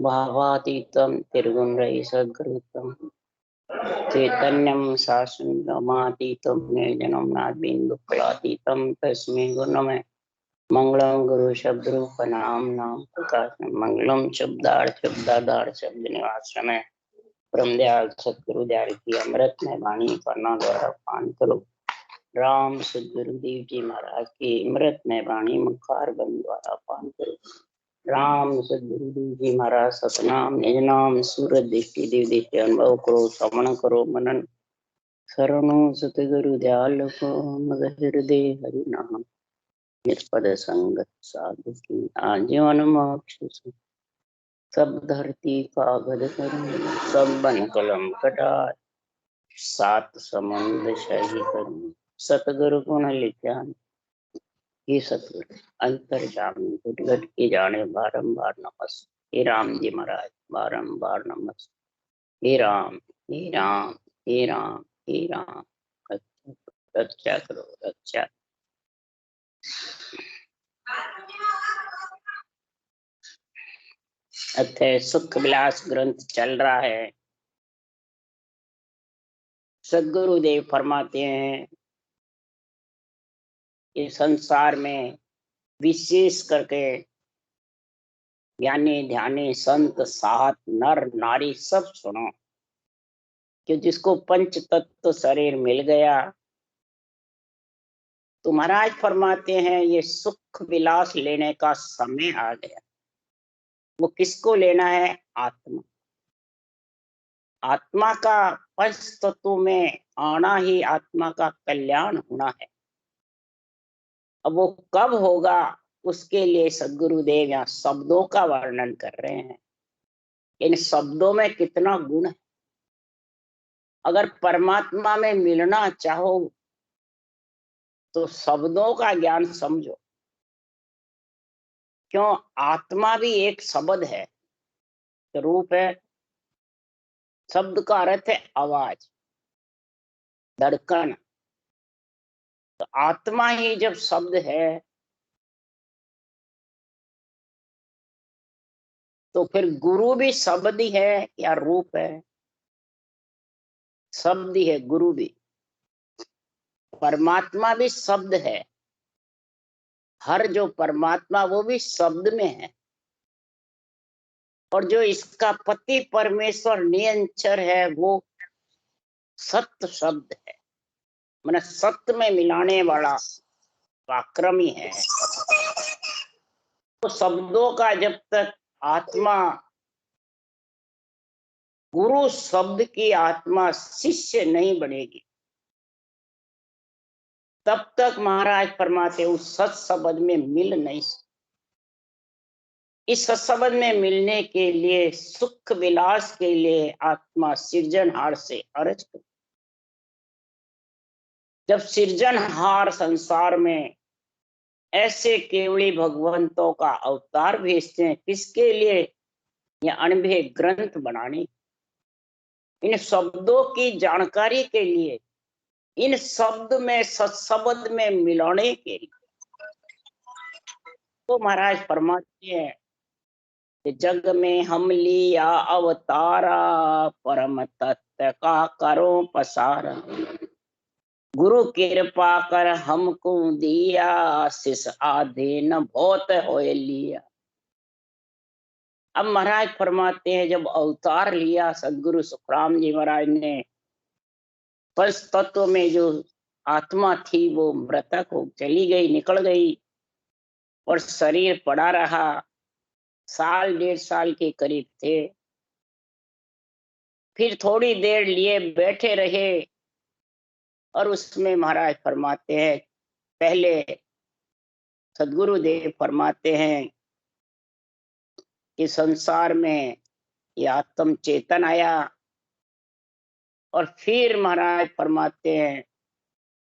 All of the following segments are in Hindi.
भावातीतं त्रिगुणरहितसद्गुरुतं चैतन्यं शासनमातीतं निर्जनं नादबिन्दुफलातीतं तस्मै गुरुनमः। मंगलम गुरु शब्द रूप नाम नाम प्रकाश मंगलम शब्दार्थ शब्द निवास में ब्रह्मदयाल सतगुरु दयाल की अमृत में वाणी पढ़ना द्वारा पान करो। राम सदगुरुदेव जी महाराज की अमृत में वाणी मुखार बंद द्वारा पान करो। राम सदगुरुदेव जी महाराज सतनाम निज नाम सूरज दृष्टि देव दृष्टि अनुभव करो श्रवण करो मनन शरणो सतगुरु दयाल को मद हृदय हरि नाम निष्पद संगत साधु की आजीवन मोक्ष सब धरती कागज करूं सब बन कलम कटार सात समुद्र सही करूं सतगुरु गुण लिख्यान ये सतगुरु अंतर जामी घुट घट के जाने बारंबार नमस्ते। हे राम जी महाराज बारंबार नमस्ते। हे राम हे राम हे राम हे राम रक्षा करो रक्षा। अतः सुख विलास ग्रंथ चल रहा है। सदगुरुदेव फरमाते हैं इस संसार में विशेष करके ज्ञानी ध्यानी संत साहत नर नारी सब सुनो कि जिसको पंच तत्व शरीर मिल गया तो महाराज फरमाते हैं ये सुख विलास लेने का समय आ गया। वो किसको लेना है? आत्मा। आत्मा का पंच तत्व में आना ही आत्मा का कल्याण होना है। अब वो कब होगा उसके लिए सदगुरुदेव यहाँ शब्दों का वर्णन कर रहे हैं। इन शब्दों में कितना गुण है। अगर परमात्मा में मिलना चाहो तो शब्दों का ज्ञान समझो। क्यों? आत्मा भी एक शब्द है, रूप है। शब्द का अर्थ है आवाज, धड़कन। तो आत्मा ही जब शब्द है तो फिर गुरु भी शब्द ही है या रूप है? शब्द ही है गुरु भी। परमात्मा भी शब्द है। हर जो परमात्मा वो भी शब्द में है। और जो इसका पति परमेश्वर निरंतर है वो सत्य शब्द है, माने सत्य में मिलाने वाला पराक्रमी है। तो शब्दों का जब तक आत्मा गुरु शब्द की आत्मा शिष्य नहीं बनेगी तब तक महाराज फरमाते उस सत शब्द में मिल नहीं सकते। इस सत्संग में मिलने के लिए सुख विलास के लिए आत्मा सृजनहार से अर्ज कर। जब सृजनहार संसार में ऐसे केवली भगवंतों का अवतार भेजते हैं, किसके लिए? या अनभे ग्रंथ बनाने, इन शब्दों की जानकारी के लिए, इन शब्द में सत्शब्द में मिलाने के लिए। तो महाराज फरमाते हैं जग में हम लिया अवतारा परम तत्व का करो पसारा गुरु कृपा कर हमको दिया शिष आधे न बहुत हो लिया। अब महाराज फरमाते हैं जब अवतार लिया सदगुरु सुखराम जी महाराज ने, पंच तत्व में जो आत्मा थी वो मृतक हो चली गई, निकल गई और शरीर पड़ा रहा। साल डेढ़ साल के करीब थे। फिर थोड़ी देर लिए बैठे रहे और उसमें महाराज फरमाते हैं, पहले सदगुरुदेव फरमाते हैं कि संसार में ये आत्म चेतन आया और फिर महाराज फरमाते हैं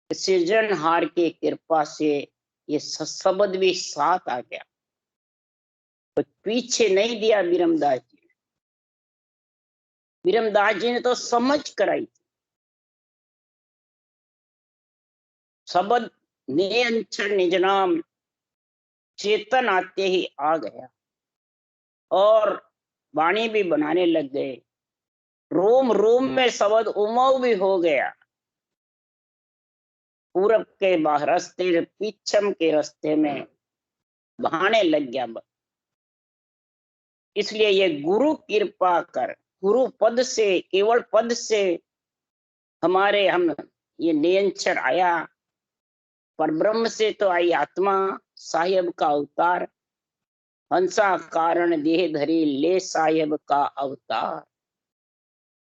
सृजनहार की कृपा से ये शब्द भी साथ आ गया। तो पीछे नहीं दिया बीरमदास जी ने। बीरमदास जी ने तो समझ कराई थी। शब्द ने अंचर निज नाम चेतन आते ही आ गया और वाणी भी बनाने लग गए, रोम रोम में शब्द उमंग भी हो गया। पूरब के रास्ते पीछम के रास्ते में बहाने लग गया। इसलिए ये गुरु कृपा कर, गुरु पद से, केवल पद से हमारे हम ये नियंत्रण आया। पर ब्रह्म से तो आई आत्मा, साहेब का अवतार, हंसा कारण देह धरी ले साहेब का अवतार।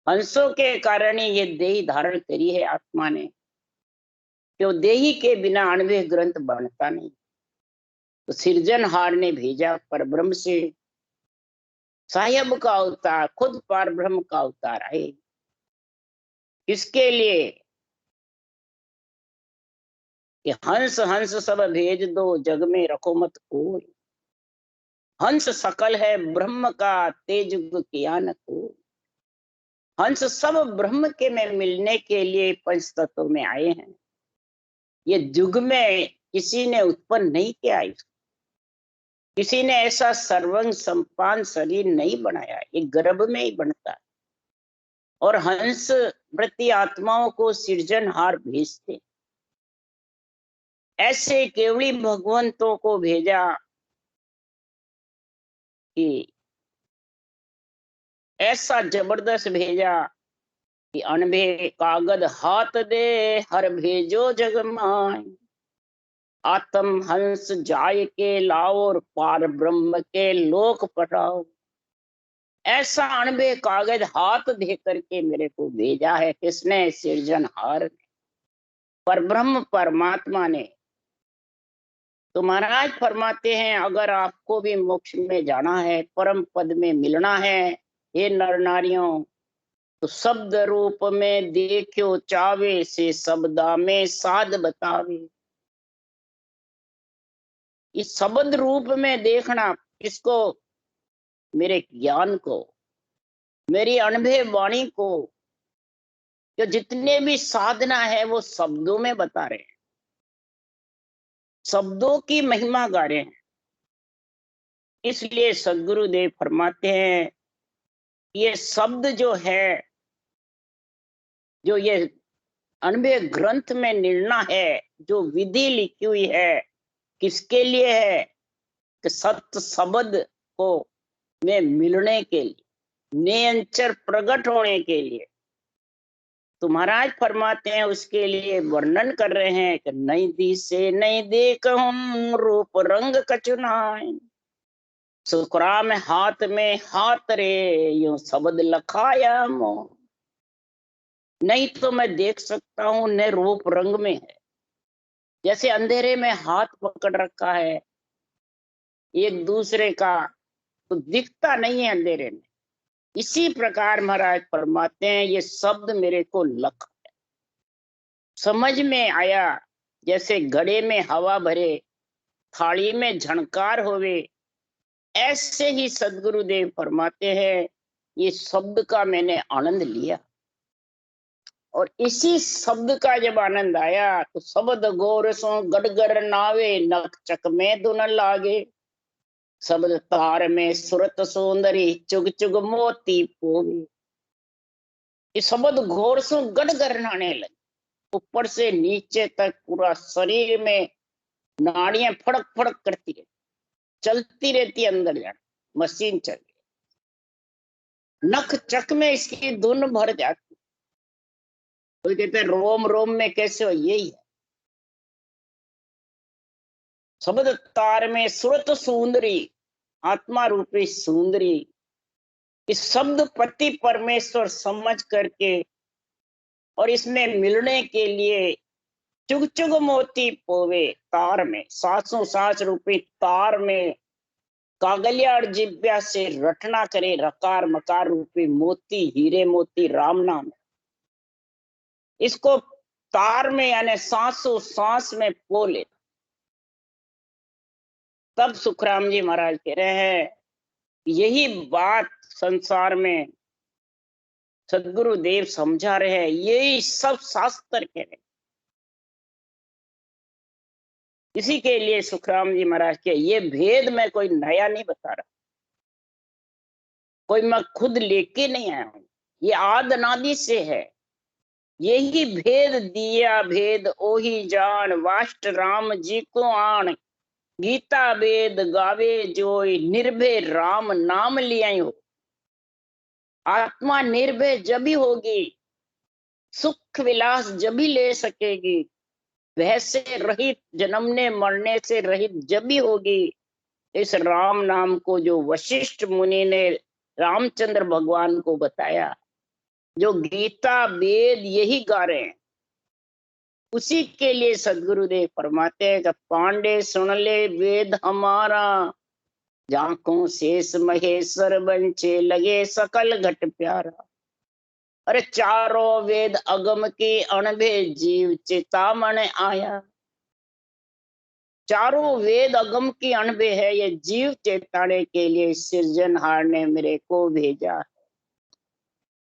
हंसों के कारण ही ये देही धारण करी है आत्मा ने, क्यों देही के बिना अणवे ग्रंथ बनता नहीं। तो सृजनहार ने भेजा पर ब्रह्म से, साहेब का अवतार, खुद पार ब्रह्म का अवतार आए। इसके लिए कि हंस हंस सब भेज दो, जग में रखो मत कोई। हंस सकल है ब्रह्म का, तेज किया न कोई। हंस सब ब्रह्म के में मिलने के लिए पंच तत्व में आए हैं। ये युग में किसी ने उत्पन्न नहीं किया, किसी ने ऐसा सर्वंग संपान शरीर नहीं बनाया, ये गर्भ में ही बनता है। और हंस वृत्ति आत्माओं को सृजनहार भेजते। ऐसे केवली भगवंतों को भेजा कि ऐसा जबरदस्त भेजा कि अनभे कागद हाथ दे, हर भेजो जग माय। आत्म हंस जाय के लाओ और पार ब्रह्म के लोक पटाओ। ऐसा अनबे कागज हाथ दे करके मेरे को भेजा है। किसने? सृजनहार ने, पर ब्रह्म परमात्मा ने। तो महाराज फरमाते हैं, अगर आपको भी मोक्ष में जाना है, परम पद में मिलना है, हे नर नारियों, तो शब्द रूप में देखो चावे, से शब्दा में साध बतावे। इस शब्द रूप में देखना इसको, मेरे ज्ञान को, मेरी अनुभव वाणी को, जो जितने भी साधना है वो शब्दों में बता रहे हैं, शब्दों की महिमा गा रहे हैं। इसलिए सदगुरुदेव फरमाते हैं, ये शब्द जो है, जो ये अनबे ग्रंथ में निर्णय है, जो विधि लिखी हुई है, किसके लिए है? कि सत्य शब्द को में मिलने के लिए, निरंतर प्रकट होने के लिए। तो महाराज फरमाते हैं, उसके लिए वर्णन कर रहे हैं कि नहीं दी से नहीं देख हम, रूप रंग कचुनाए। सुखरा में हाथ रे, यूं शब्द लखाया मो। नहीं तो मैं देख सकता हूं, न रूप रंग में है। जैसे अंधेरे में हाथ पकड़ रखा है एक दूसरे का, तो दिखता नहीं है अंधेरे में। इसी प्रकार महाराज फरमाते हैं, ये शब्द मेरे को लख समझ में आया। जैसे घड़े में हवा भरे, थाली में झणकार होवे, ऐसे ही सदगुरुदेव फरमाते हैं, ये शब्द का मैंने आनंद लिया। और इसी शब्द का जब आनंद आया, तो शब्द गौर सो गडगर नावे, नक चक में दुन लागे। शब्द तार में सुरत सुंदरी, चुग चुग मोती पोवे। इस शब्द घोर सो गडगर नाने लगे, ऊपर से नीचे तक पूरा शरीर में नाड़ियां फड़क फड़क करती है, चलती रहती है, अंदर जाना मशीन चल रही। नख चक में इसकी धुन भर जाती। कोई कहते हैं रोम रोम में कैसे हो, यही है। शब्द तार में सुरत सुंदरी, आत्मा रूपी सुंदरी। इस शब्द पति परमेश्वर समझ करके और इसमें मिलने के लिए चुग चुग मोती पोवे, तार में, सांसों सांस रूपी तार में कागलिया और जिब्या से रटना करे, रकार मकार रूपी मोती, हीरे मोती राम नाम। इसको तार में यानी सांसों सांस में पोले। तब सुखराम जी महाराज कह रहे हैं, यही बात संसार में सदगुरु देव समझा रहे हैं, यही सब शास्त्र कह रहे हैं। इसी के लिए सुखराम जी महाराज के ये भेद मैं कोई नया नहीं बता रहा। कोई मैं खुद लेके नहीं आया हूं, ये आद अनादि से है। यही भेद दिया भेद ओही जान, वाष्ट राम जी को आन। गीता वेद गावे जोई, निर्भय राम नाम लिया हो। आत्मा निर्भय जब ही होगी, सुख विलास जब ही ले सकेगी, वह से रहित, जन्मने मरने से रहित जब ही होगी। इस राम नाम को जो वशिष्ठ मुनि ने रामचंद्र भगवान को बताया, जो गीता वेद यही गा रहे हैं, उसी के लिए सदगुरुदेव फरमाते हैं कि पांडे सुन ले वेद हमारा, झांकों शेष महेश्वर बंचे लगे सकल घट प्यारा। अरे चारों वेद अगम की अणभे जीव चितामण आया। चारों वेद अगम की अणभे है, ये जीव चेताने के लिए सृजनहार ने मेरे को भेजा।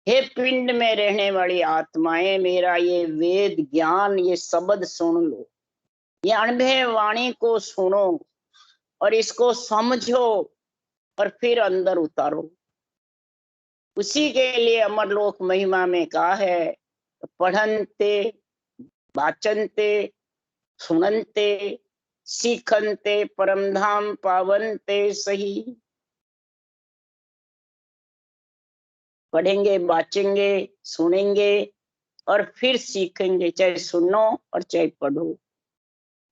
हे पिंड में रहने वाली आत्माएं, मेरा ये वेद ज्ञान, ये शब्द सुन लो, ये अणभे वाणी को सुनो और इसको समझो और फिर अंदर उतारो। उसी के लिए अमरलोक महिमा में कहा है, पढ़नते वाचनते सुननते सीखनते परमधाम पावनते सही। पढ़ेंगे, बाचेंगे, सुनेंगे और फिर सीखेंगे, चाहे सुनो और चाहे पढ़ो।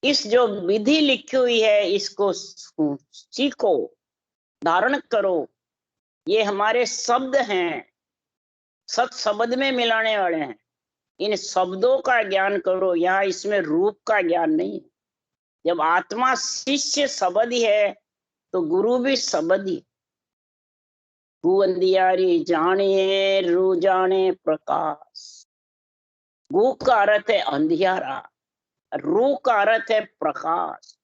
इस जो विधि लिखी हुई है इसको सीखो, धारण करो। ये हमारे शब्द हैं, सत शब्द में मिलाने वाले हैं। इन शब्दों का ज्ञान करो, यहाँ इसमें रूप का ज्ञान नहीं। जब आत्मा शिष्य शब्द ही है तो गुरु भी शब्द ही। गु अंधियारी जानिए रू जाने प्रकाश। गु का अर्थ है अंधियारा, रू का अर्थ है प्रकाश।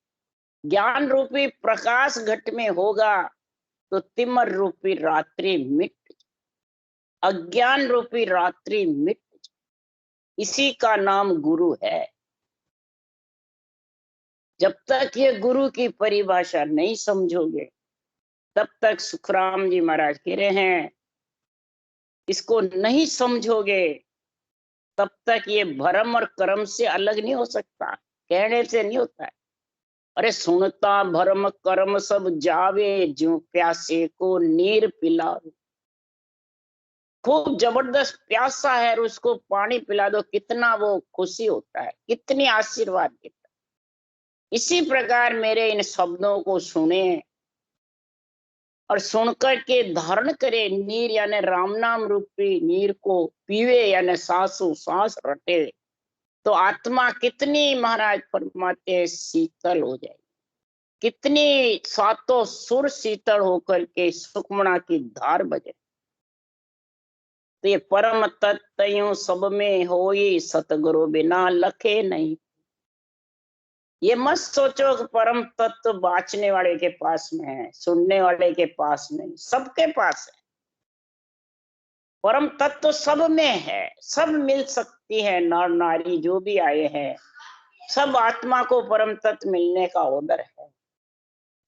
ज्ञान रूपी प्रकाश घट में होगा तो तिमर रूपी रात्रि मिट, अज्ञान रूपी रात्रि मिट। इसी का नाम गुरु है। जब तक ये गुरु की परिभाषा नहीं समझोगे, तब तक सुखराम जी महाराज कह रहे हैं, इसको नहीं समझोगे तब तक ये भरम और कर्म से अलग नहीं हो सकता। कहने से नहीं होता है। अरे सुनता भरम कर्म सब जावे, जो प्यासे को नीर पिलावे। खूब जबरदस्त प्यासा है और उसको पानी पिला दो, कितना वो खुशी होता है, कितनी आशीर्वाद देता है। इसी प्रकार मेरे इन शब्दों को सुने और सुनकर के धारण करे, नीर यानी राम नाम रूपी नीर को पीवे, यानी सांसों सांस रटे, तो आत्मा कितनी, महाराज फरमाते हैं, शीतल हो जाएगी। कितनी सातों सुर शीतल होकर के सुखमणा की धार बजे। तो ये परम तत्व सब में होई, सतगुरु बिना लखे नहीं। ये मत सोचो कि परम तत्व बाँचने वाले के पास में है, सुनने वाले के पास नहीं, सबके पास है। परम तत्व सब में है, सब मिल सकती है। नर नारी जो भी आए हैं, सब आत्मा को परम तत्व मिलने का ऑर्डर है।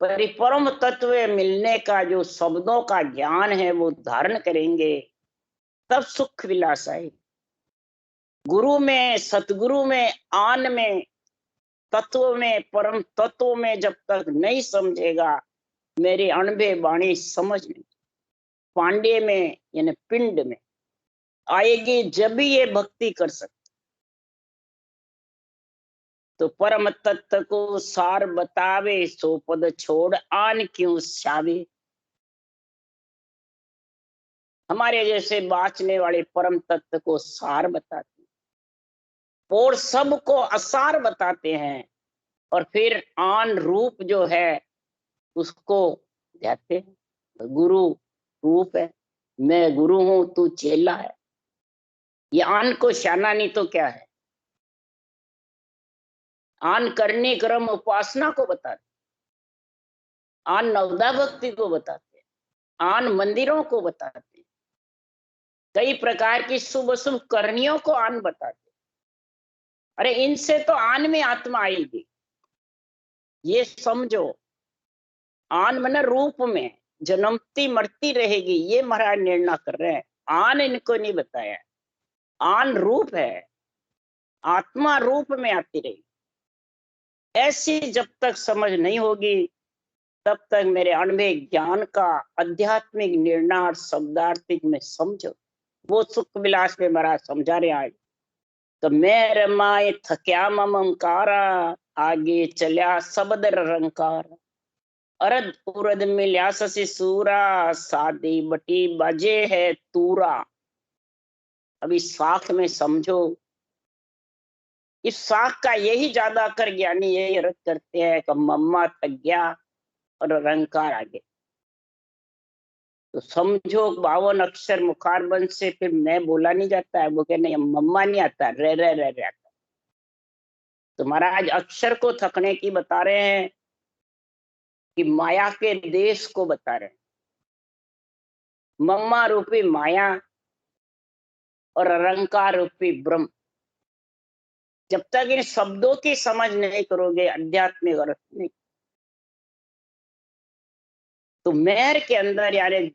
पर परम तत्व मिलने का जो शब्दों का ज्ञान है वो धारण करेंगे, तब सुख विलास आए। गुरु में, सतगुरु में, आन में, तत्व में, परम तत्व में जब तक नहीं समझेगा, मेरी अणभे वाणी समझ नहीं। पांडे में यानी पिंड में आएगी जब भी ये भक्ति कर सकते। तो परम तत्व को सार बतावे, सो पद छोड़ आन क्यों छावे। हमारे जैसे बाँचने वाले परम तत्व को सार बताते हैं और सबको असार बताते हैं, और फिर आन रूप जो है उसको कहते हैं। गुरु रूप है, मैं गुरु हूं, तू चेला है। ये आन को शाना नहीं तो क्या है। आन करनी क्रम उपासना को बताते, आन नवदा भक्ति को बताते, आन मंदिरों को बताते, कई प्रकार की शुभ शुभ करनियों को आन बताते। अरे इनसे तो आन में आत्मा आएगी, ये समझो। आन मन रूप में, जन्मती मरती रहेगी, ये महाराज निर्णय कर रहे हैं। आन इनको नहीं बताया, आन रूप है, आत्मा रूप में आती रहेगी। ऐसी जब तक समझ नहीं होगी तब तक मेरे अणवे ज्ञान का आध्यात्मिक निर्णय और शब्दार्थिक में समझो। वो सुख विलास में महाराज समझा रहे आज। तो मैं रमाए थक्या ममकारा, आगे चल्या शब्द रंकार, अरद उरद मिल्या ससी सूरा, सादी बटी बजे है तूरा। अभी साख में समझो, इस साख का यही ज्यादा कर ज्ञानी यही अर्थ करते हैं कि मम्मा थक गया और रंकार आगे। तो समझो 52 अक्षर मुखारबंद से फिर मैं बोला नहीं जाता है, वो कह नहीं मम्मा नहीं आता, रह आता। तो महाराज अक्षर को थकने की बता रहे हैं कि माया के देश को बता रहे हैं। मम्मा रूपी माया और अरंकार रूपी ब्रह्म। जब तक इन शब्दों की समझ नहीं करोगे आध्यात्मिक अर्थ नहीं, तो मेहर के अंदर यानी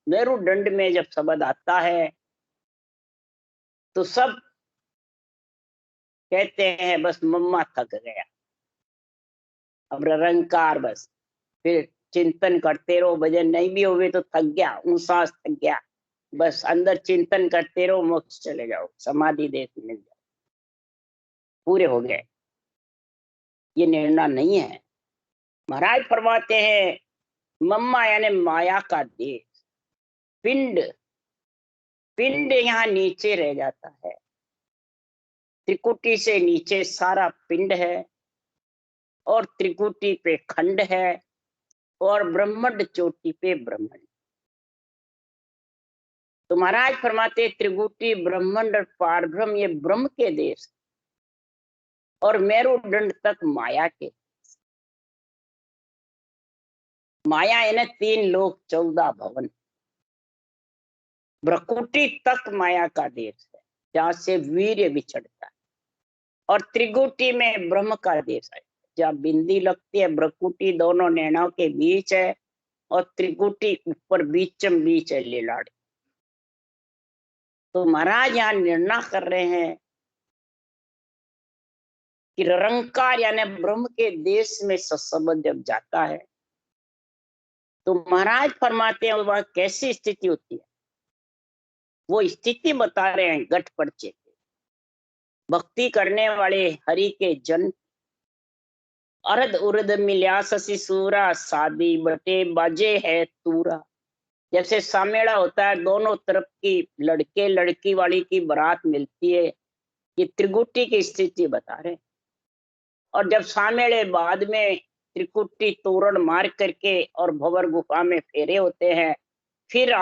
मेरुदंड में जब शब्द आता है तो सब कहते हैं बस मम्मा थक गया, अब रंकार बस। फिर चिंतन करते रहो, भजन नहीं भी होवे तो थक गया, सांस थक गया, बस अंदर चिंतन करते रहो, मोक्ष चले जाओ, समाधि देश मिल जाओ, पूरे हो गए। ये निर्णय नहीं है। महाराज फरमाते हैं मम्मा यानी माया का देश, पिंड, पिंड यहाँ नीचे रह जाता है। त्रिकुटी से नीचे सारा पिंड है और त्रिकुटी पे खंड है और ब्रह्मांड चोटी पे ब्रह्मांड। तो महाराज फरमाते त्रिकुटी ब्रह्मांड और पारब्रह्म ये ब्रह्म के देश और मेरुदंड तक माया के। माया इन्हें 3 लोक 14 भवन। भ्रकुटी तक माया का देश है जहां से वीर्य विचरता है, और त्रिकुटी में ब्रह्म का देश है जहाँ बिंदी लगती है। भ्रकुटी दोनों नैनों के बीच है और त्रिकुटी ऊपर बीचम बीच है लीलाड़ी। तो महाराज यहाँ निर्णय कर रहे हैं कि निरंकार यानी ब्रह्म के देश में सत्संग जब जाता है तो महाराज फरमाते हैं वह कैसी स्थिति होती है। वो स्थिति बता रहे हैं गठ पर्चे, भक्ति करने वाले हरि के जन। अरद उरद मिल्या ससी सूरा, शादी बटे बाजे है तूरा। जैसे सामेड़ा होता है, दोनों तरफ की लड़के लड़की वाली की बारात मिलती है, ये त्रिकुटी की स्थिति बता रहे। और जब सामेड़े बाद में त्रिकुटी तोरण मार करके और भंवर गुफा में फेरे होते हैं, फिर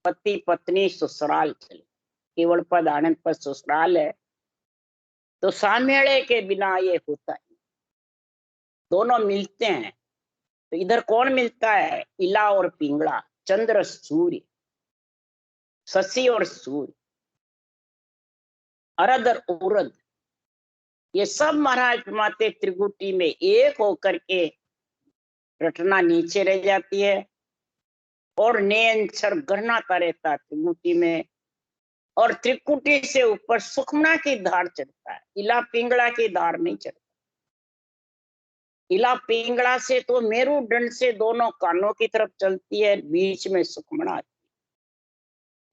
पति पत्नी ससुराल चले। केवल पद आनंद पर ससुराल है, तो सामेड़े के बिना ये होता है। दोनों मिलते हैं तो इधर कौन मिलता है, इला और पिंगला, चंद्र सूर्य, शशि और सूर्य, अरद और उरद, ये सब महाराज फरमाते त्रिकुटी में एक होकर के रटना नीचे रह जाती है और नयन क्षर गहनाता रहता है त्रिकुटी में। और त्रिकुटी से ऊपर सुखमना की धार चढ़ता है, इला पिंगला की धार नहीं चढ़ता। इला पिंगला से तो मेरुदंड से दोनों कानों की तरफ चलती है, बीच में सुखमना,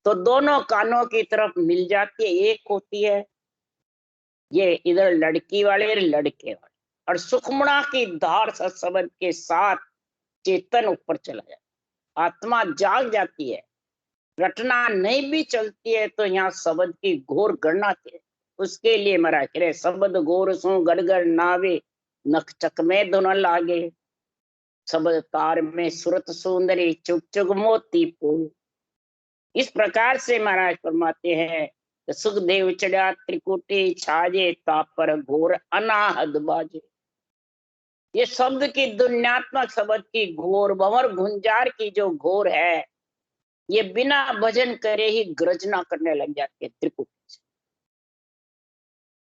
तो दोनों कानों की तरफ मिल जाती है, एक होती है। ये इधर लड़की वाले लड़के वाले, और सुखमना की धार सत्संग के साथ चेतन ऊपर चला जाता, आत्मा जाग जाती है। रटना नहीं भी चलती है तो यहाँ शब्द की घोर गणना है। उसके लिए महाराज कह रहे शब्द घोर सो गड़गड़ नावे, नख चक में धुन लागे, शब्द तार में सुरत सुंदरी, चुग चुग मोती फूल। इस प्रकार से महाराज फरमाते हैं सुखदेव चढ़ा त्रिकुटी, छाजे तापर घोर अनाहद बाजे। ये शब्द की दुनियात्मक शब्द की घोर भंवर गुंजार की जो घोर है, ये बिना भजन करे ही गर्जना करने लग जाती है त्रिकुटी से।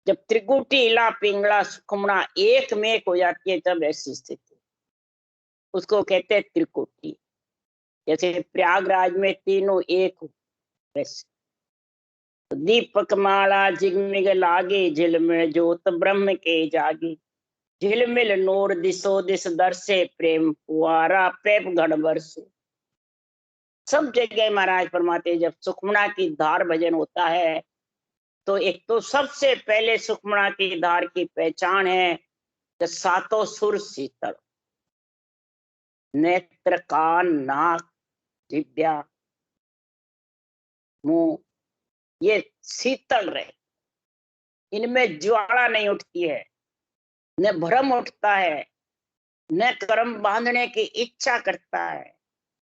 जब त्रिकुटी इला पिंगला सुखमना एक में एक हो जाती है तब ऐसी स्थिति, उसको कहते हैं त्रिकुटी। जैसे प्रयागराज में तीनों एक हो, वैसे दीपक माला जिगमिग लागे, झिलमिल ज्योत ब्रह्म के जागे, झिलमिल नूर दिसो दिस दर्शे, प्रेम फुआरा पैप गढ़ बरसे। सब जगह महाराज फरमाते हैं, जब सुखमना की धार भजन होता है तो एक तो सबसे पहले सुखमना की धार की पहचान है कि सातों सुर शीतल, नेत्र कान नाक जिह्वा मुंह, ये शीतल रहे, इनमें ज्वाला नहीं उठती है, न भ्रम उठता है, न कर्म बांधने की इच्छा करता है,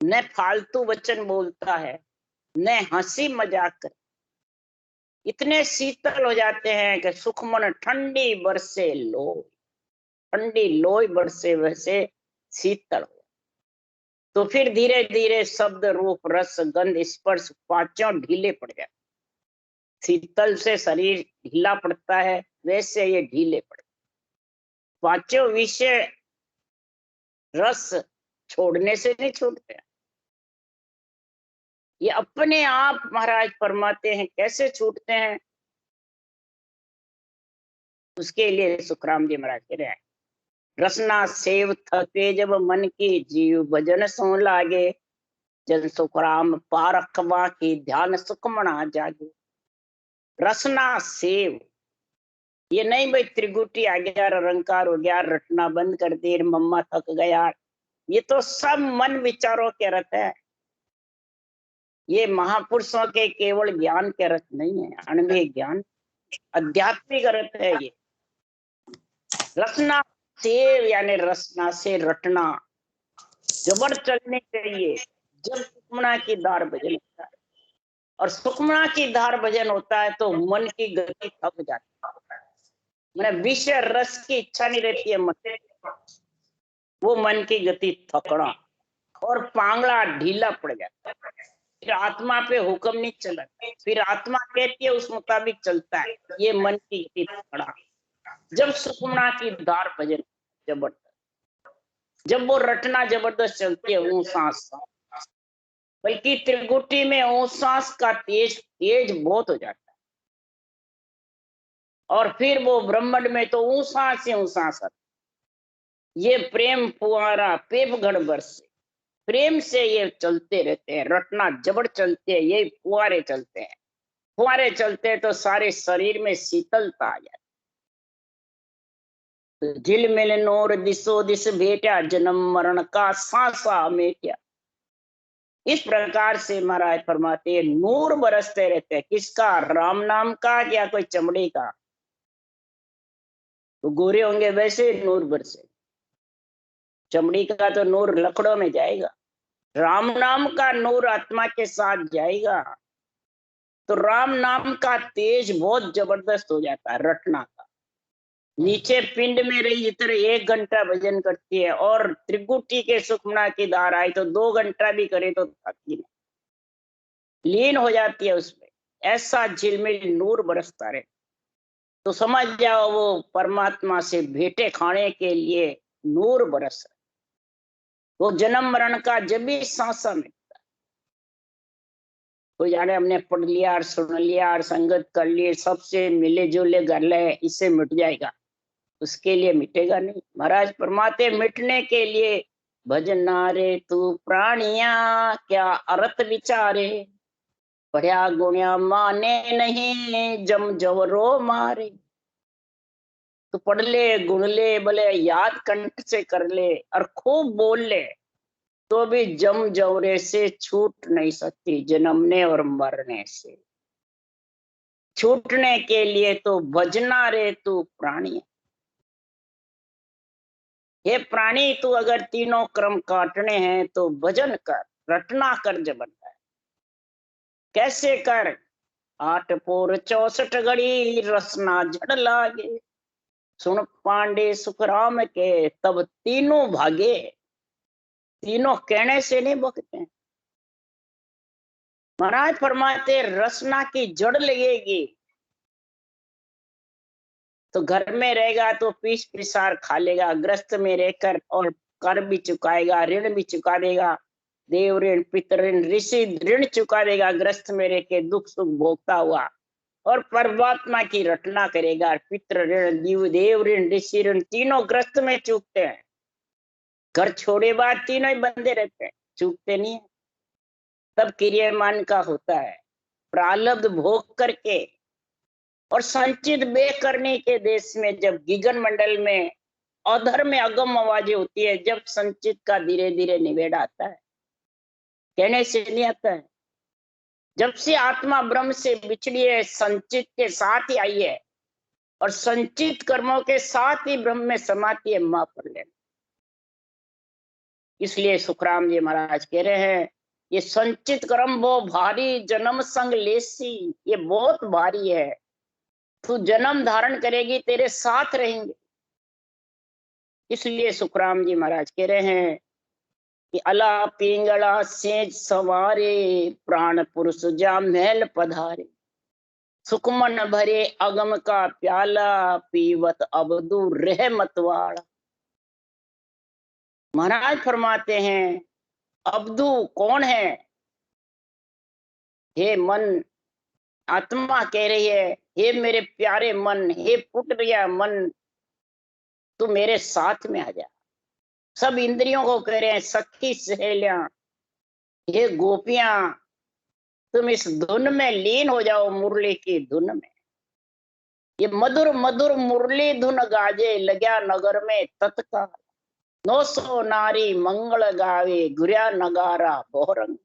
न फालतू वचन बोलता है, न हंसी मजाक कर, इतने शीतल हो जाते हैं कि सुखमन ठंडी बरसे लो, ठंडी लोई बरसे वैसे शीतल हो। तो फिर धीरे धीरे शब्द रूप रस गंध स्पर्श पांचों ढीले पड़ जाते, शीतल से शरीर ढीला पड़ता है वैसे ये ढीले पड़ते, पांचों विषय रस छोड़ने से नहीं छूटते, ये अपने आप महाराज फरमाते हैं। कैसे छूटते हैं उसके लिए सुखराम जी महाराज कह रहे हैं, रसना सेव थके जब मन की, जीव भजन सो लागे, जन सुखराम पारखवा की, ध्यान सुखमना जागे। रसना सेव, ये नहीं भाई त्रिगुटी आ गया, रंकार हो गया, रटना बंद कर दे, मम्मा थक गया, ये तो सब मन विचारों के रथ है, ये महापुरुषों के केवल ज्ञान के रथ नहीं है, अणुभे ज्ञान आध्यात्मिक रथ है ये। रसना सेव यानी रसना से रटना, जबर चलनी चाहिए जब सुखमना की धार भजन होता है, और सुखमना की धार भजन होता है तो मन की गति थक जाती है, मैंने विषय रस की इच्छा नहीं रहती है मन, वो मन की गति थकड़ा और पांगड़ा ढीला पड़ जाता है, फिर आत्मा पे हुक्म नहीं चला, फिर आत्मा कहती है उस मुताबिक चलता है, ये मन की गति थकड़ा। जब सुखमना की धार भजन जबरदस्त, जब वो रटना जबरदस्त चलती है, ऊं सांस, बल्कि त्रिगुटी में ऊं सांस का तेज तेज बहुत हो जाता है, और फिर वो ब्रह्मंड में तो ऊं सांस ही ऊं सांस आता, ये प्रेम फुआरा पेप गढ़ बरसे, प्रेम से ये चलते रहते हैं, रटना जबर चलते हैं, ये फुआरे चलते हैं, फुआरे चलते हैं तो सारे शरीर में शीतलता आ जाती, तो झिलमिल नूर दिसो दिस भेटा, जन्म मरण का सांसा मेट्या। इस प्रकार से महाराज फरमाते हैं नूर बरसते रहते हैं, किसका, राम नाम का या कोई चमड़ी का, तो गोरे होंगे वैसे नूर बरसे, चमड़ी का तो नूर लकड़ों में जाएगा, राम नाम का नूर आत्मा के साथ जाएगा, तो राम नाम का तेज बहुत जबरदस्त हो जाता है रटना का। नीचे पिंड में रही इतर 1 घंटा भजन करती है, और त्रिगुटी के सुखमना की धार आई तो 2 घंटा भी करे तो थकती नहीं, लीन हो जाती है उसमें, ऐसा झिलमिल नूर बरसता रहे, तो समझ जाओ वो परमात्मा से भेंटे खाने के लिए नूर बरस रहा, वो जन्म मरण का जब भी सांसा मिलता है, तो जाने हमने पढ़ लिया और सुन लिया और संगत कर लिए, सबसे मिले जुले कर ले, इससे मिट जाएगा, उसके लिए मिटेगा नहीं। महाराज फरमाते मिटने के लिए भजना रे तू प्राणिया, क्या अर्थ विचारे, पढ़िया गुणिया माने नहीं, जम जवरो मारे। तो पढ़ ले गुण ले भले याद कंठ से कर ले और खूब बोल ले, तो भी जम जवरे से छूट नहीं सकती, जन्मने और मरने से। छूटने के लिए तो भजना रे तू प्राणी, ये प्राणी तू अगर तीनों क्रम काटने हैं तो भजन कर, रटना कर जबरता है। कैसे कर, 8 पोर 64 घड़ी, रसना झड़ लागे, सुन पांडे सुखराम के तब तीनों भागे, तीनों कहने से नहीं भगते। महाराज फरमाते रसना की जड़ लगेगी तो घर में रहेगा तो पीस पिसार खा लेगा, ग्रस्त में रहकर और कर भी चुकाएगा, ऋण भी चुका देगा, देव ऋण, पितर ऋण, ऋषि ऋण चुका देगा ग्रस्त मेरे के दुख सुख भोगता हुआ, और परमात्मा की रटना करेगा। पितर ऋण, देव ऋण, ऋषि ऋण, तीनों ग्रस्त में चूकते हैं। घर छोड़े बाद तीनों ही बंधे रहते हैं, चूकते नहीं है। तब क्रियामान का होता है। प्रारब्ध भोग करके और संचित बे करने के देश में जब गिगन मंडल में अधर में अगम आवाजें होती है, जब संचित का धीरे धीरे निवेड़ आता है, कहने से नहीं आता है। जब से आत्मा ब्रह्म से बिछड़ी है, संचित के साथ ही आई है, और संचित कर्मों के साथ ही ब्रह्म में समाती है मां पर लेना। इसलिए सुखराम जी महाराज कह रहे हैं, ये संचित कर्म वो भारी, जन्म संग लेसी, ये बहुत भारी है। तू जन्म धारण करेगी, तेरे साथ रहेंगे। इसलिए सुखराम जी महाराज कह रहे हैं कि अला पिंगला सेज सवारे, प्राण पुरुष जा महल पधारे, सुखमन भरे अगम का प्याला, पीवत अबदू रह मतवाड़ा। महाराज फरमाते हैं, अब्दू कौन है? हे मन, आत्मा कह रही है, हे मेरे प्यारे मन, हे पुटरिया मन, तू मेरे साथ में आ जा। सब इंद्रियों को कह रहे हैं, सखी सहेलियां, हे गोपियां, तुम इस धुन में लीन हो जाओ, मुरली की धुन में। ये मधुर मधुर मुरली धुन गाजे, लग्या नगर में तत्काल। 900 नारी मंगल गावे, गुरिया नगारा बोरंग।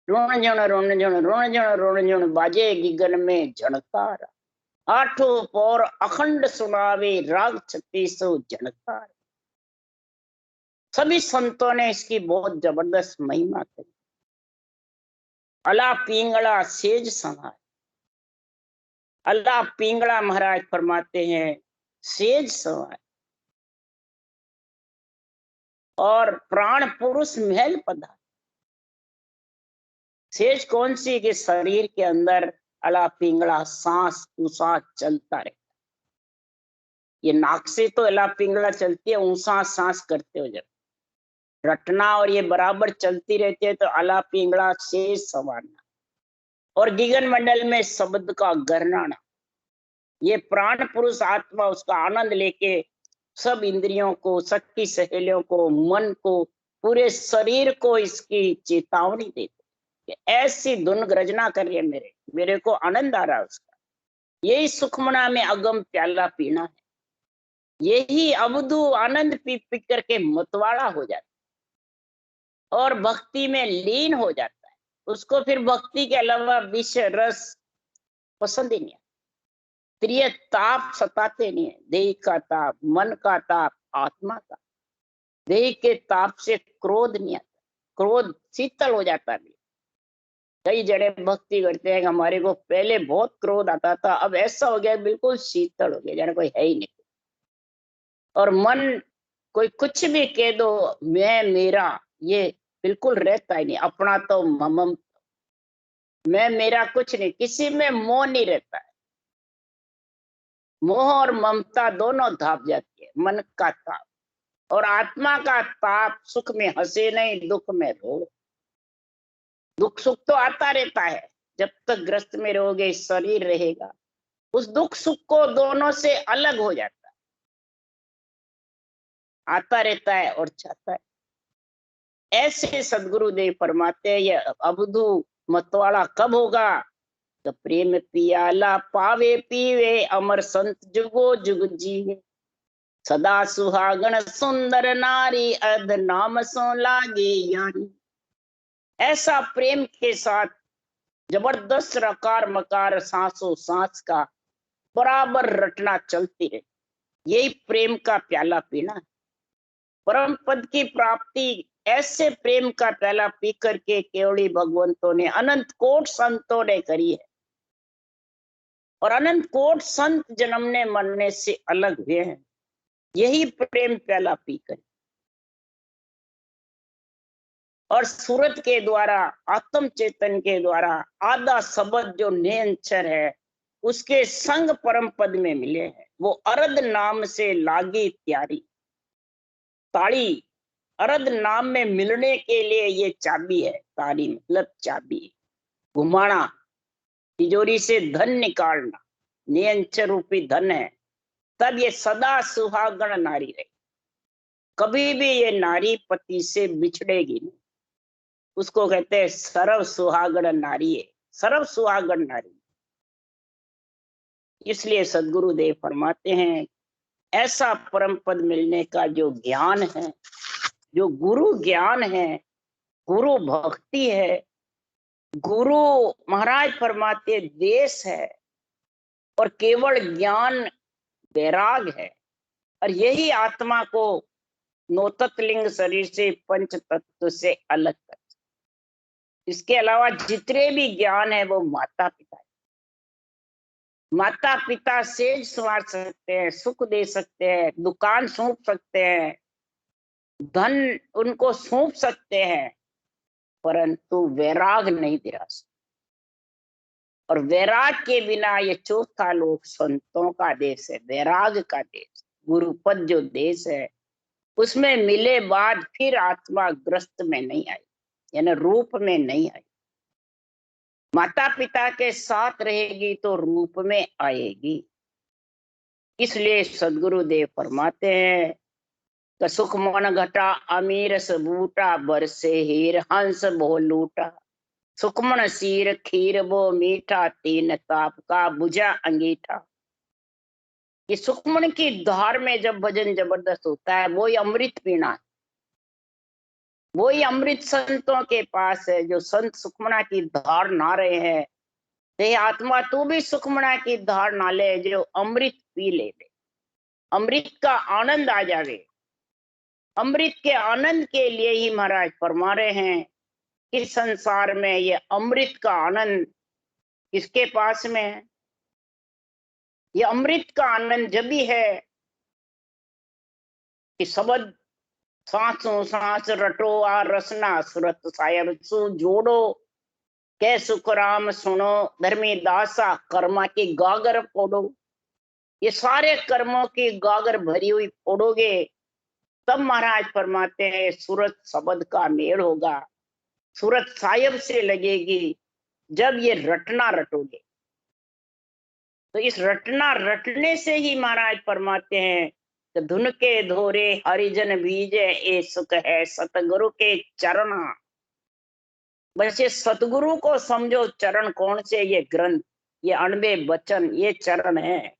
रुण झुण रुण झुण रुण झुण रुण झुण, बाजे गिगन में झणकार। आठों पौर अखंड सुनावे, राग 3600 झणकार। सभी संतों ने इसकी बहुत जबरदस्त महिमा करी। अला पिंगला सेज समाए। अल्लाह पिंगला महाराज फरमाते हैं, सेज समाए, और प्राण पुरुष महल पधारे। सेज कौन सी? के शरीर के अंदर अला पिंगला सांस ऊंसा चलता रहता। ये नाक से तो अला पिंगला चलती है, ऊंसा सांस करते हो जब रटना, और ये बराबर चलती रहती है, तो अला पिंगला सेज संवारना। और गिगन मंडल में शब्द का गरनाना, ये प्राण पुरुष आत्मा उसका आनंद लेके सब इंद्रियों को, सखी सहेलियों को, मन को, पूरे शरीर को इसकी चेतावनी देते कि ऐसी धुन गर्जना कर रही है, मेरे को आनंद आ रहा है उसका। यही सुखमना में अगम प्याला पीना है। यही अवधू आनंद पी पी करके मतवाड़ा हो जाता है और भक्ति में लीन हो जाता है। उसको फिर भक्ति के अलावा विषय रस पसंद ही नहीं है। त्रिय ताप सताते नहीं है, देह का ताप, मन का ताप, आत्मा का। देह के ताप से क्रोध नहीं आता, क्रोध शीतल हो जाता है। कई जने भक्ति करते हैं, हमारे को पहले बहुत क्रोध आता था, अब ऐसा हो गया बिल्कुल शीतल हो गया, जाने कोई है ही नहीं। और मन कोई कुछ भी कह दो, मैं मेरा, ये बिल्कुल रहता ही नहीं। अपना तो मम, मैं मेरा कुछ नहीं, किसी में मोह नहीं रहता है। मोह और ममता दोनों धाप जाती है, मन का ताप। और आत्मा का ताप, सुख में हंसे नहीं, दुख में रो। दुख सुख तो आता रहता है, जब तक ग्रस्त में रहोगे, शरीर रहेगा, उस दुख सुख को दोनों से अलग हो जाता है। आता रहता है और जाता है। ऐसे सदगुरुदेव फरमाते हैं, ये अवधू मतवाड़ा कब होगा? तो प्रेम पियाला पावे पीवे, अमर संत जुगो जुग जीवे। सदा सुहागण सुंदर नारी, अध नाम सो लागे यानी। ऐसा प्रेम के साथ जबरदस्त रकार मकार सांसों सांस का बराबर रटना चलती रहे, यही प्रेम का प्याला पीना है। परम पद की प्राप्ति ऐसे प्रेम का प्याला पी करके केवली भगवंतों ने, अनंत कोट संतों ने करी है। और अनंत कोट संत जन्मने मरने से अलग हुए हैं, यही प्रेम प्याला पीकर। और सूरत के द्वारा, आत्म चेतन के द्वारा आधा शब्द जो निरंतर है, उसके संग परम पद में मिले हैं। वो अर्ध नाम से लागी त्यारी, ताड़ी अर्ध नाम में मिलने के लिए ये चाबी है। तारी मतलब चाबी, घुमाना, तिजोरी से धन निकालना, नियंच रूपी धन है। तब ये सदा सुहागण नारी रहे, कभी भी ये नारी पति से बिछड़ेगी नहीं। उसको कहते हैं सर्व सुहागण नारी है, सर्व सुहागण नारी। इसलिए सदगुरुदेव फरमाते हैं ऐसा परम पद मिलने का जो ज्ञान है, जो गुरु ज्ञान है, गुरु भक्ति है, गुरु महाराज फरमाते देश है, और केवल ज्ञान वैराग है। और यही आत्मा को नौतत्लिंग शरीर से पंच तत्व से अलग कर। इसके अलावा जितने भी ज्ञान है वो माता पिता है। माता पिता सेज संवार सकते हैं, सुख दे सकते हैं, दुकान सौंप सकते हैं, धन उनको सौंप सकते हैं, परंतु वैराग नहीं दिला सकते। और वैराग के बिना ये चौथा लोक संतों का देश है, वैराग का देश। गुरुपद जो देश है उसमें मिले बाद फिर आत्मा ग्रस्त में नहीं आई, यानी रूप में नहीं आई। माता पिता के साथ रहेगी तो रूप में आएगी। इसलिए सदगुरुदेव फरमाते हैं कि सुख मन घटा अमीर सबूटा, बरसे हीर हंस भो लूटा, सुखमन सीर खीर वो मीठा, तीन ताप का बुझा अंगीठा। ये सुखमन की धार में जब भजन जबरदस्त होता है, वो अमृत पीना है, वही अमृत संतों के पास है। जो संत सुखमना की धार ना रहे हैं, ते आत्मा तू भी सुखमना की धार ना ले, जो अमृत पी ले, अमृत का आनंद आ जावे। अमृत के आनंद के लिए ही महाराज फरमा रहे हैं कि संसार में ये अमृत का आनंद किसके पास में है? ये अमृत का आनंद जब भी है कि शब्द सांसों सांस रटो आ रसना, सुरत सायब सु जोड़ो, कै सुख राम सुनो, धर्मी दासा कर्मा की गागर फोड़ो। ये सारे कर्मों की गागर भरी हुई फोड़ोगे तब महाराज फरमाते हैं सूरत शब्द का मेल होगा, सूरत सायब से लगेगी जब ये रटना रटोगे। तो इस रटना रटने से ही महाराज फरमाते हैं कि धुन के धोरे हरिजन बीजे, ए सुख है सतगुरु के चरण। बस ये सतगुरु को समझो, चरण कौन से? ये ग्रंथ, ये अणबे वचन, ये चरण है।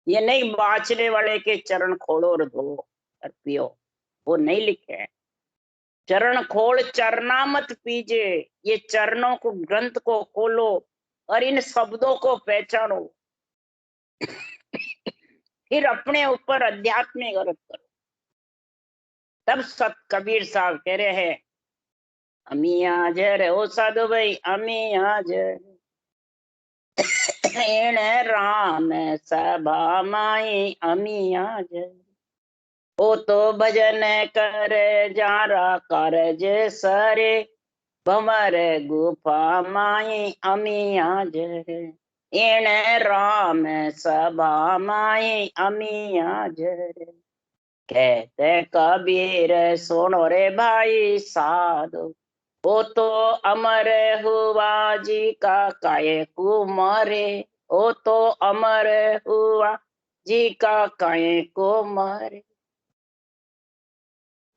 ये नहीं बाचने वाले के चरण खोलो और धो और पियो, वो नहीं लिखे हैं। चरण खोल चरना मत पीजे, ये चरणों को ग्रंथ को खोलो और इन शब्दों को पहचानो, फिर अपने ऊपर अध्यात्मिक अर्थ करो। तब सत कबीर साहब कह रहे हैं अमी हाजर, ओ साधु भाई अमी हाजर, राम सभा माई अमी हाजर, ओ तो भजन कर जारा कारज सरे, भमर गुफा माई अमी हाजर, एण राम सभा माई अमी हाजर। कहते कबीर सुनो रे भाई साधु, वो तो अमर हुआ जी का काय को मारे, वो तो अमर हुआ जी का काय को मारे।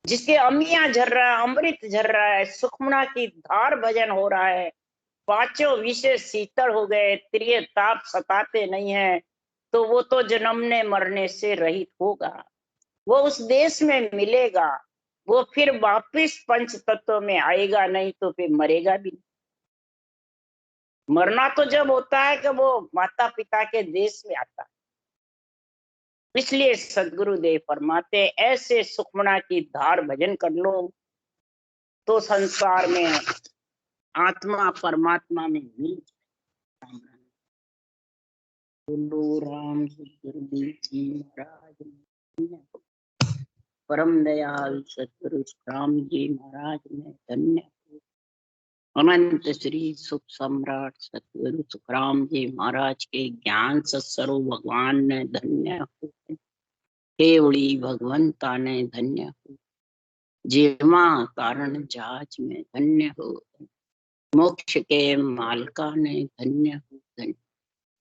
जिसके अमियां झर रहा है, अमृत झर रहा है, सुखमना की धार भजन हो रहा है, पांचों विषय शीतल हो गए, त्रिय ताप सताते नहीं है, तो वो तो जन्मने मरने से रहित होगा। वो उस देश में मिलेगा, वो फिर वापिस पंच तत्व में आएगा नहीं, तो फिर मरेगा भी नहीं। मरना तो जब होता है कि वो माता पिता के देश में आता है। इसलिए सदगुरुदेव फरमाते ऐसे सुखमना की धार भजन कर लो तो संसार में आत्मा परमात्मा में मिल। बोलो राम सतगुरुदेव जी महाराज, परम दयाल सतगुरु राम जी महाराज में धन्य। अनंत श्री सुख सम्राट सतगुरु सुखराम जी महाराज के ज्ञान सत्स्वरूप भगवान ने धन्य हो, केवड़ी भगवंता ने धन्य हो। जीवा कारण जाच में धन्य हो, मोक्ष के मालका ने धन्य हो, धन्य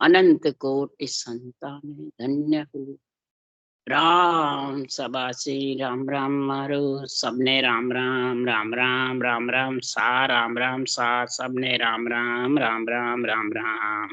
अनंत कोटि संतान धन्य हो। राम सबासी राम राम मारो, सबने राम राम राम राम राम राम सा, राम राम सा, सबने राम राम राम राम राम राम।